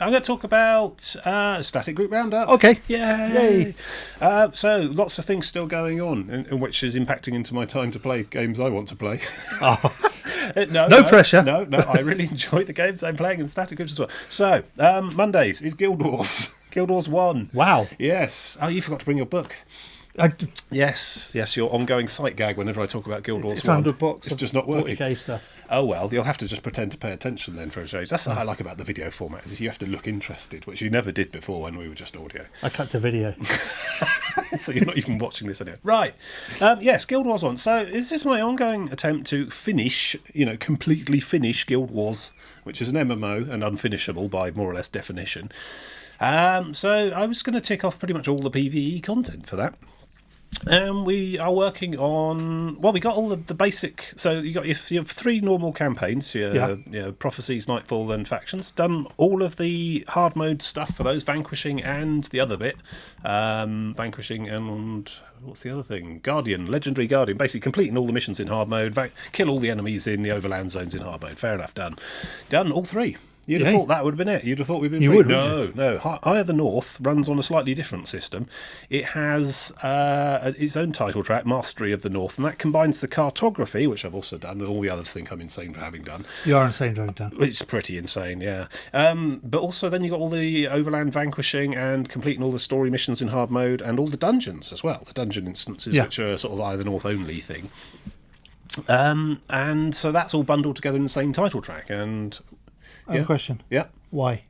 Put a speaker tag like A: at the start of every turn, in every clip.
A: I'm going to talk about Static Group Roundup.
B: Okay.
A: Yay! So, lots of things still going on, in which is impacting into my time to play games I want to play. No
B: pressure.
A: No, I really enjoy the games I'm playing in Static Groups as well. So, Mondays is Guild Wars. Guild Wars 1.
B: Wow.
A: Yes. Oh, you forgot to bring your book. Yes, your ongoing sight gag whenever I talk about Guild Wars 1. It's just not working.
B: 40k stuff.
A: Oh, well, you'll have to just pretend to pay attention then for a change. That's what I like about the video format, is you have to look interested, which you never did before when we were just audio.
B: I cut to video.
A: So you're not even watching this anyway. Right. Yes, Guild Wars 1. So this is my ongoing attempt to completely finish Guild Wars, which is an MMO and unfinishable by more or less definition. So I was going to tick off pretty much all the PvE content for that. We are working on... Well, we got all the basic... So you have 3 normal campaigns, Prophecies, Nightfall and Factions. Done all of the hard mode stuff for those, Vanquishing and the other bit. Vanquishing and... What's the other thing? Legendary Guardian. Basically completing all the missions in hard mode. Kill all the enemies in the overland zones in hard mode. Fair enough, done. Done all 3. You'd have thought that would have been it. You'd have thought we'd been free. No. Eye of the North runs on a slightly different system. It has its own title track, Mastery of the North, and that combines the cartography, which I've also done, and all the others think I'm insane for having done.
B: You are insane for having done.
A: It's pretty insane, yeah. But also then you got all the overland vanquishing and completing all the story missions in hard mode and all the dungeons as well, the dungeon instances, which are sort of Eye of the North only thing. And so that's all bundled together in the same title track, and...
B: I have a question.
A: Yeah.
B: Why?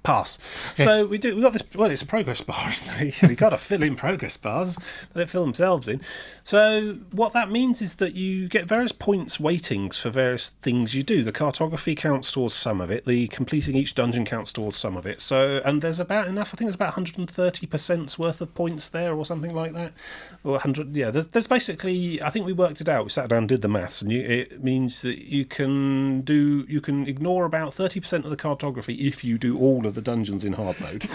A: Pass. Okay. So we got this. Well, it's a progress bar, isn't it? You've got to fill in progress bars. They don't fill themselves in. So what that means is that you get various points weightings for various things you do. The cartography counts towards some of it. The completing each dungeon counts towards some of it. So, and there's about enough. I think there's about 130% worth of points there, or something like that. Or 100. Yeah. There's basically. I think we worked it out. We sat down and did the maths, and it means that you can ignore about 30% of the cartography if you do all of the dungeons in hard mode.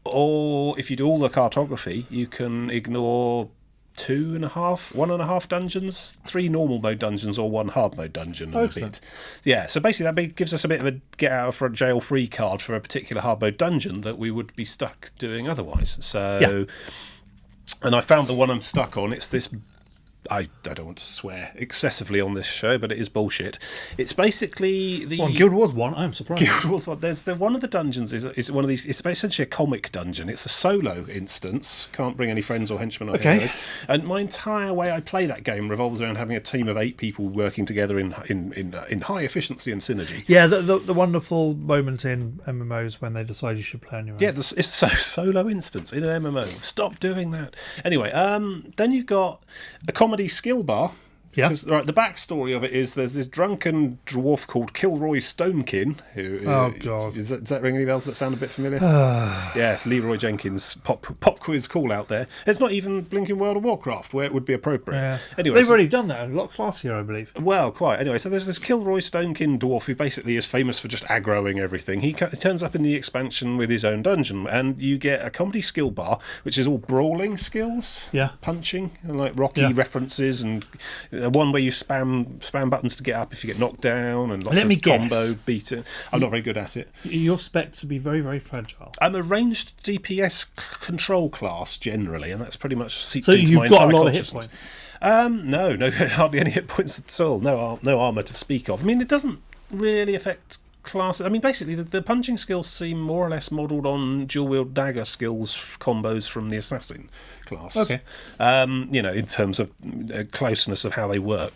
A: Or if you do all the cartography, you can ignore 1.5 dungeons, 3 normal mode dungeons, or 1 hard mode dungeon. And a bit. Yeah, so basically that gives us a bit of a get out of jail free card for a particular hard mode dungeon that we would be stuck doing otherwise. So, and I found the one I'm stuck on. It's this. I don't want to swear excessively on this show, but it is bullshit. It's basically the
B: Guild Wars 1. I'm surprised.
A: Guild Wars 1. There's one of the dungeons is one of these. It's essentially a comic dungeon. It's a solo instance. Can't bring any friends or henchmen or heroes. And my entire way I play that game revolves around having a team of 8 people working together in high efficiency and synergy.
B: Yeah, the wonderful moment in MMOs when they decide you should play on your own.
A: Yeah, it's a solo instance in an MMO. Stop doing that. Anyway, then you've got a comedy skill bar. Yeah. Because the backstory of it is there's this drunken dwarf called Kilroy Stonekin. God. Does that ring any bells that sound a bit familiar? Yes, Leroy Jenkins pop quiz call out there. It's not even blinking World of Warcraft where it would be appropriate. Yeah.
B: Anyway, they've already done that. A lot classier, I believe.
A: Well, quite. Anyway, so there's this Kilroy Stonekin dwarf who basically is famous for just aggroing everything. He turns up in the expansion with his own dungeon, and you get a comedy skill bar, which is all brawling skills. Yeah. Punching, and like Rocky references, and one where you spam buttons to get up if you get knocked down, and lots of combo beating. I'm not very good at it.
B: You're spec to be very, very fragile.
A: I'm a ranged DPS control class generally, and that's pretty much seeped
B: so
A: into my entire
B: you've got a lot of hit points.
A: No, hardly any hit points at all. No armor to speak of. I mean, it doesn't really affect classes. I mean, basically, the punching skills seem more or less modelled on dual-wield dagger skills combos from the assassin class. Okay. In terms of closeness of how they work,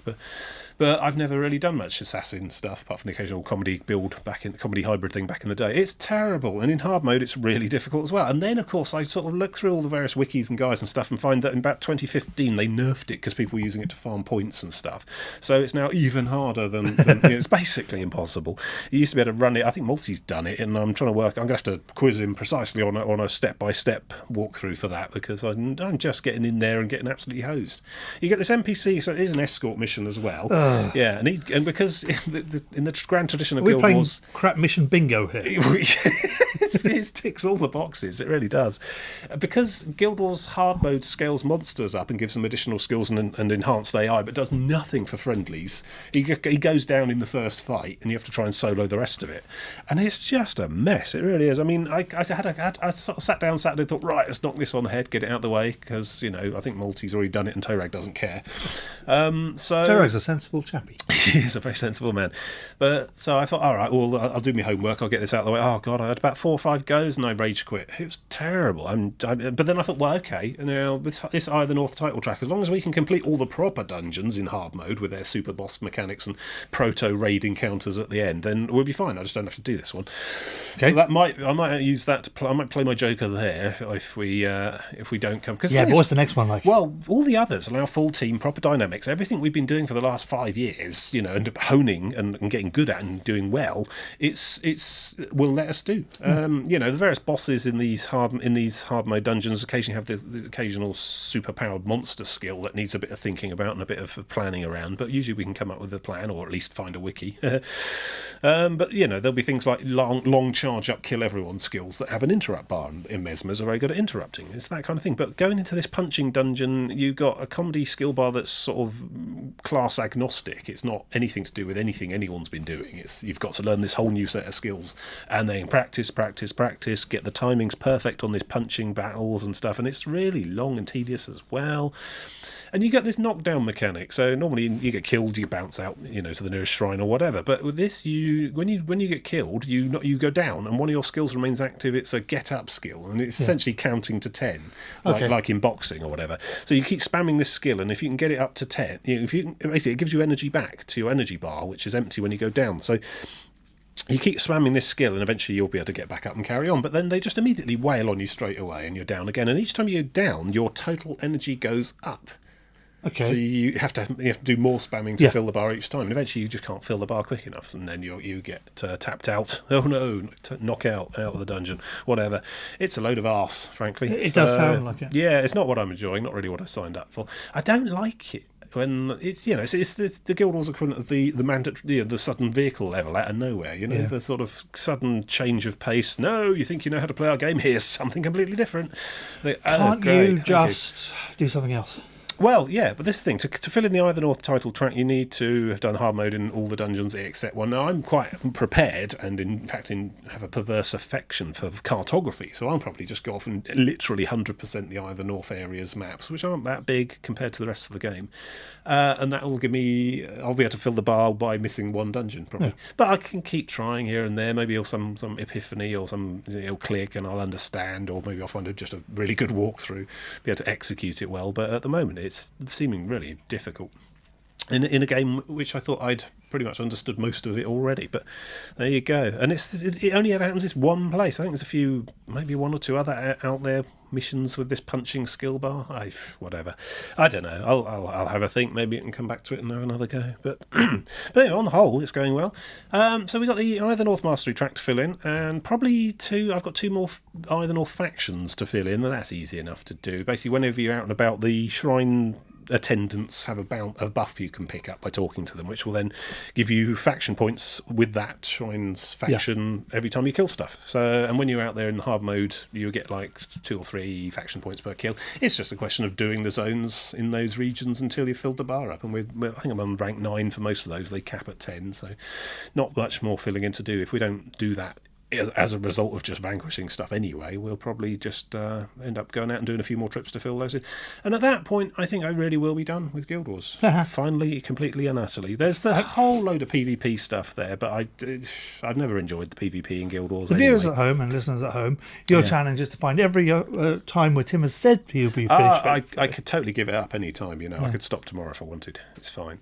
A: but I've never really done much assassin stuff apart from the occasional comedy hybrid thing back in the day. It's terrible, and in hard mode it's really difficult as well. And then of course I sort of look through all the various wikis and guides and stuff and find that in about 2015 they nerfed it because people were using it to farm points and stuff. So it's now even harder than it's basically impossible. You used to be able to run it. I think Multi's done it, and I'm trying to work. I'm going to have to quiz him precisely on a step-by-step walkthrough for that because I'm just getting in there and getting absolutely hosed. You get this NPC, so it is an escort mission as well. Yeah, and because in the grand tradition of
B: We're
A: Guild
B: playing
A: Wars,
B: crap mission bingo here.
A: it ticks all the boxes. It really does. Because Guild Wars hard mode scales monsters up and gives them additional skills and enhanced AI, but does nothing for friendlies. He goes down in the first fight, and you have to try and solo the rest of it. And it's just a mess. It really is. I mean, I sort of sat down Saturday and thought, right, let's knock this on the head, get it out of the way, because, I think Malty's already done it and Torag doesn't care.
B: Torag's a sensible chappie.
A: He is a very sensible man. But so I thought, all right, well, I'll do my homework. I'll get this out of the way. Oh God, I had about 4 or 5 goes and I rage quit. It was terrible. But then I thought, well, okay, with this Eye of the North title track, as long as we can complete all the proper dungeons in hard mode with their super boss mechanics and proto raid encounters at the end, then we'll be fine. I just don't have to do this one. Okay. So I might use that. I might play my Joker there if we don't come. But
B: what's the next one like?
A: Well, all the others allow full team, proper dynamics, everything we've been doing for the last 5 years, and honing and getting good at and doing well. It's will let us do. The various bosses in these hard mode dungeons occasionally have the occasional super powered monster skill that needs a bit of thinking about and a bit of planning around. But usually we can come up with a plan, or at least find a wiki. But there'll be things like long charge up, kill everyone skills that have an interrupt bar, and Mesmers are very good at interrupting. It's that kind of thing. But going into this punching dungeon, you've got a comedy skill bar that's sort of class agnostic. It's not anything to do with anything anyone's been doing. You've got to learn this whole new set of skills, and then practice, get the timings perfect on this punching battles and stuff, and it's really long and tedious as well. And you get this knockdown mechanic. So normally you get killed, you bounce out, to the nearest shrine or whatever. But with this, when you get killed, you go down, and one of your skills remains active. It's a get up skill, and it's essentially counting to 10, like in boxing or whatever. So you keep spamming this skill, and if you can get it up to 10, basically it gives you energy back to your energy bar, which is empty when you go down. So you keep spamming this skill, and eventually you'll be able to get back up and carry on. But then they just immediately wail on you straight away, and you're down again. And each time you go down, your total energy goes up.
B: Okay.
A: So you have to do more spamming to fill the bar each time. And eventually you just can't fill the bar quick enough, and then you get tapped out. Oh no, knock out of the dungeon, whatever. It's a load of arse, frankly.
B: It does sound like it.
A: Yeah, it's not what I'm enjoying. Not really what I signed up for. I don't like it when it's it's the Guild Wars equivalent of the mandatory the sudden vehicle level out of nowhere. The sort of sudden change of pace. No, you think you know how to play our game? Here's something completely different.
B: Can't you just do something else?
A: Well, yeah, but this thing, to fill in the Eye of the North title track, you need to have done hard mode in all the dungeons except one. Now, I'm quite prepared and, in fact, have a perverse affection for cartography, so I'll probably just go off and literally 100% the Eye of the North area's maps, which aren't that big compared to the rest of the game. And that will give me... I'll be able to fill the bar by missing one dungeon, probably. Yeah. But I can keep trying here and there. Maybe some epiphany or some click and I'll understand, or maybe I'll find just a really good walkthrough, be able to execute it well. But at the moment, it's seeming really difficult in a game which I thought I'd pretty much understood most of it already. But there you go. And it only ever happens this one place. I think there's maybe one or two other out there missions with this punching skill bar. Whatever. I don't know. I'll have a think. Maybe I can come back to it and have another go. But anyway, on the whole, it's going well. So we got the Eye of the North Mastery track to fill in, and probably I've got 2 more Eye of the North factions to fill in, and that's easy enough to do. Basically, whenever you're out and about, the shrine attendants have a buff you can pick up by talking to them, which will then give you faction points with that shrine's faction every time you kill stuff. So, and when you're out there in the hard mode, you get like 2 or 3 faction points per kill. It's just a question of doing the zones in those regions until you've filled the bar up. And I think I'm on rank 9 for most of those. They cap at 10, so not much more filling in to do. If we don't do that as a result of just vanquishing stuff anyway, we'll probably just end up going out and doing a few more trips to fill those in. And at that point, I think I really will be done with Guild Wars. Finally, completely and utterly. There's the whole load of PvP stuff there, but I've never enjoyed the PvP in Guild Wars.
B: The viewers at home and listeners at home, your challenge is to find every time where Tim has said he'll be finished.
A: I could totally give it up any time. I could stop tomorrow if I wanted. It's fine.